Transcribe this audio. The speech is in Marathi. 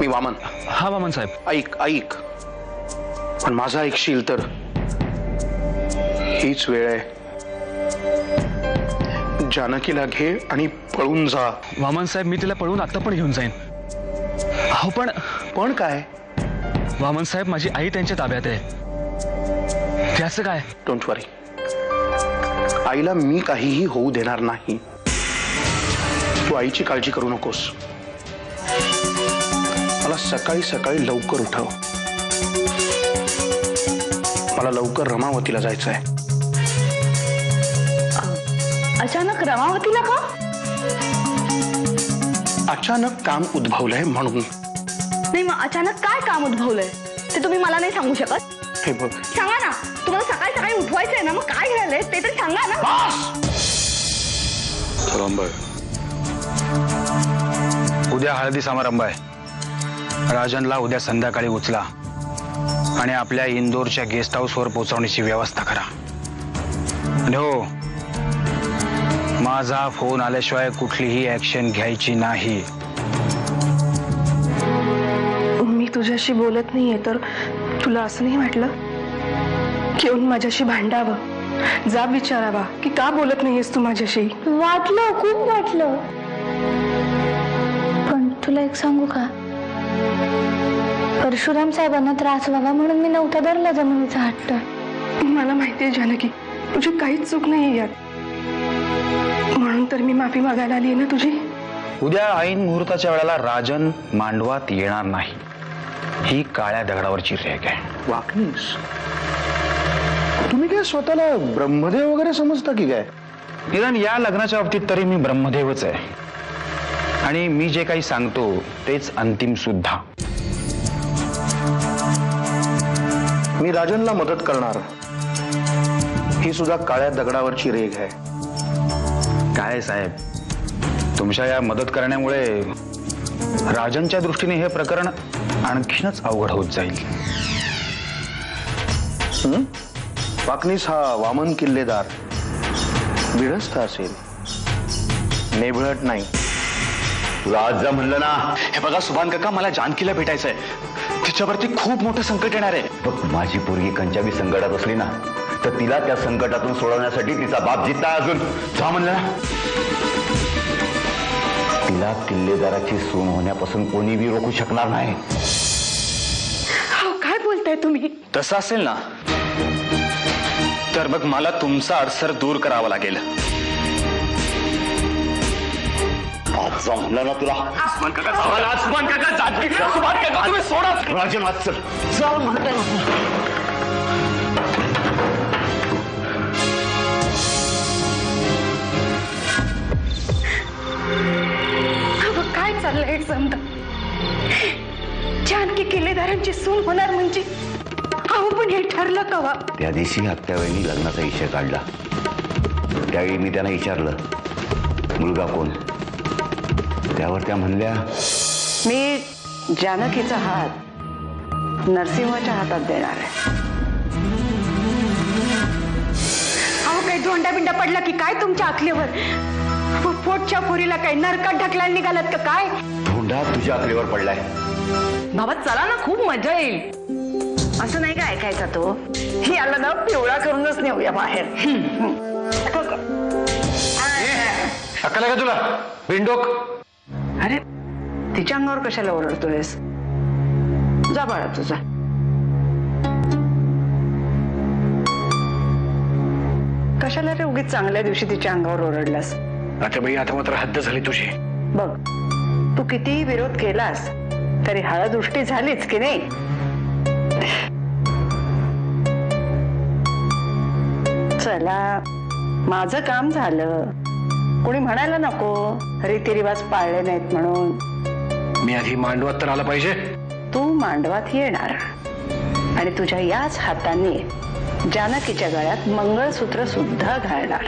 मी वामन. हा वामन साहेब. ऐक ऐक, पण माझं ऐकशील तर हीच वेळ आहे. जानकीला घे आणि पळून जा. वामन साहेब, मी तिला पळून आता पण घेऊन जाईन. अहो पण काय वामन साहेब, माझी आई त्यांच्या ताब्यात आहे. त्याचं काय? डोंट वरी, आईला मी काहीही होऊ देणार नाही. तू आईची काळजी करू नकोस. मला सकाळी सकाळी लवकर उठव. मला लवकर रमावतीला जायचंय. अचानक रमावतीला का? अचानक काम उद्भवलंय म्हणून. नाही, मग अचानक काय काम उद्भवलंय ते तुम्ही मला नाही सांगू शकत? हे बघ, सांगा ना. तुम्हाला सकाळी सकाळी उठवायचंय ना, मग काय घ्यायलंय ते तरी सांगा ना. उद्या हळदी समारंभ आहे. राजनला उद्या संध्याकाळी उचला आणि आपल्या इंदोरच्या गेस्ट हाऊसवर पोहोचवण्याची व्यवस्था करा. आणि हो, माझा फोन आल्याशिवाय कुठलीही ऍक्शन घ्यायची नाही. मी तुझ्याशी बोलत नाहीये तर तुला असं नाही वाटलं की येऊन माझ्याशी भांडावं, जाब विचारावा की का बोलत नाहीयेस तू माझ्याशी? वाटलं, खूप वाटलं. पण तुला एक सांगू का, परशुराम साहेबांना त्रास व्हावा म्हणून मी नव्हता धरला जमिनीचा हट्ट. मला माहितीये जानकी, तुझी काहीच चूक नाही यात, म्हणून तर मी माफी मागायला आली ना तुझी. उद्या ऐन मुहूर्ताच्या वेळेला राजन मांडवात येणार नाही. ही काळ्या दगडावरची रेघ आहे. वाकणीस, तुम्ही काय स्वतःला ब्रह्मदेव वगैरे समजता की काय? निदान या लग्नाच्या बाबतीत तरी मी ब्रह्मदेवच आहे. आणि मी जे काही सांगतो तेच अंतिम सुद्धा. मी राजनला मदत करणार. ही सुद्धा काळ्या दगडावरची रेघ आहे. काय साहेब, तुमच्या या मदत करण्यामुळे राजनच्या दृष्टीने हे प्रकरण आणखीनच अवघड होत जाईल. वाकणीस हा वामन किल्लेदार विडस्त असेल, नेभळट नाही. तुला आज जा म्हणलं ना. हे बघा सुभान काका, मला जानकीला भेटायचंय. तिच्यावरती खूप मोठं संकट येणार आहे. बघ, माझी पोरगी कंचाबी संकटात असली ना तर तिला त्या संकटातून सोडवण्यासाठी तिचा बाप जिद्द आहे. अजून जा म्हणलं ना. तिला किल्लेदाराची सून होण्यापासून कोणीही रोखू शकणार नाही. काय बोलताय तुम्ही? तसं असेल ना तर मग मला तुमचा अडसर दूर करावा लागेल. आज जा म्हणलं ना तुला. राजन, आज चल. जा म्हणलं ना. काय चाललंय समजा? जानकी किल्लेदारांची सून होणार म्हणजे अहो, पण हे ठरलं कवा? त्या दिवशी हत्यावेळी लग्नाचा विषय काढला. त्यावेळी मी त्यांना विचारलं मुलगा कोण. त्यावर त्या म्हणल्या, मी जानकीचा हात नरसिंहाच्या हातात देणार आहे. अहो, काही धोंडा बिंडा पडला की काय तुमच्या आखलीवर? पोटच्या पोरीला काही नरकात ढकलायला निघालात का काय? धोंडा तुझ्या अकलेवर पडलाय. बाबा चला ना, खूप मजा येईल. असं नाही का ऐकायचा तो? ही आला ना, पिवळा करूनच नेऊया बाहेर. अक्कल का तुला बिंडोक? अरे, तिच्या अंगावर कशाला ओरडतोयस? जा बाळा तुझा. कशाला रे उगीच चांगल्या दिवशी तिच्या अंगावर ओरडलास? आता बाई, आता मात्र हद्द झाली तुझी. बघ, तू कितीही विरोध केलास तरी हळद उष्टी झालीच की नाही? चला, माझं काम झालं. कोणी म्हणायला नको रीतिरिवाज पाळले नाहीत म्हणून. मी आधी मांडवात तर आला पाहिजे. तू मांडवात येणार आणि तुझ्या याच हाताने जानकीच्या गळ्यात मंगळसूत्र सुद्धा घालणार.